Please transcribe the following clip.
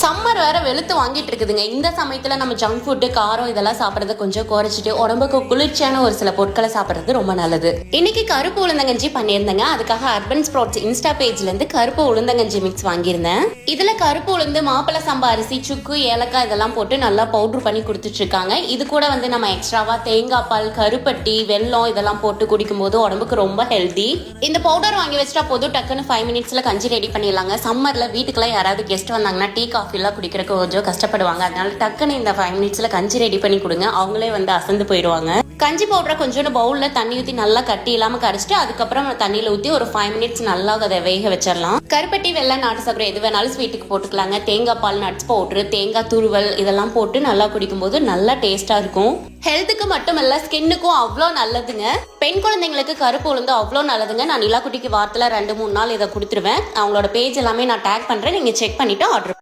Summer வேற வெளுத்து வாங்கிட்டு இருக்குதுங்க. இந்த சமயத்துல நம்ம ஜங்க் ஃபுட்டு, காரம் இதெல்லாம் சாப்பிட்றத கொஞ்சம் குறைச்சிட்டு உடம்புக்கு குளிர்ச்சியான ஒரு சில பொருட்களை சாப்பிட்றது ரொம்ப நல்லது. இன்னைக்கு கருப்பு உளுந்தங்கஞ்சி பண்ணியிருந்தேங்க. அதுக்காக அர்பன் ஸ்ப்ரவுட்ஸ் இன்ஸ்டா பேஜ்ல இருந்து கருப்பு உளுந்தங்கஞ்சி மிக்ஸ் வாங்கியிருந்தேன். இதுல கருப்பு உளுந்து, மாப்பிள சம்பா அரிசி, சுக்கு, ஏலக்காய் இதெல்லாம் போட்டு நல்லா பவுடர் பண்ணி கொடுத்துட்டு இருக்காங்க. இது கூட நம்ம எக்ஸ்ட்ராவா தேங்காய் பால், கருப்பட்டி, வெல்லம் இதெல்லாம் போட்டு குடிக்கும் போது உடம்புக்கு ரொம்ப ஹெல்தி. இந்த பவுடர் வாங்கி வச்சிட்டா போதும், டக்குன்னு 5 மினிட்ஸ்ல கஞ்சி ரெடி பண்ணிடலாங்க. சம்மர்ல வீட்டுக்குலாம் யாராவது கெஸ்ட் வந்தாங்கன்னா டீ காஃபி எல்லாம் குடிக்கிறதுக்கு கொஞ்சம் கஷ்டப்படுவாங்க. அதனால டக்குன்னு இந்த 5 மினிட்ஸ்ல கஞ்சி ரெடி பண்ணி கொடுங்க. அவங்களே அசந்து போயிடுவாங்க. கஞ்சி பவுடரை கொஞ்சோண்டு பவுல்ல தண்ணி ஊற்றி நல்லா கட்டி இல்லாம கரைச்சிட்டு அதுக்கப்புறம் தண்ணியில ஊற்றி ஒரு 5 மினிட்ஸ் நல்லா அதை வேக வச்சிடலாம். கருப்பட்டி, வெள்ளை, நாட்டு சர்க்கரை எது வேணாலும் ஸ்வீட்டுக்கு போட்டுக்கலாங்க. தேங்காய் பால், நட்ஸ் பவுடர், தேங்காய் துருவல் இதெல்லாம் போட்டு நல்லா குடிக்கும் போது நல்லா டேஸ்டா இருக்கும். ஹெல்த்துக்கு மட்டும் இல்ல, ஸ்கின்னுக்கும் அவ்வளோ நல்லதுங்க. பெண் குழந்தைங்களுக்கு கருப்பு உளுந்து அவ்வளோ நல்லதுங்க. நான் நிலாக்குட்டிக்கு வாரத்துல 2-3 நாள் இதை கொடுத்துருவேன். அவங்களோட பேஜ் எல்லாமே நான் டேக் பண்றேன். நீங்க செக் பண்ணிட்டு ஆர்டர்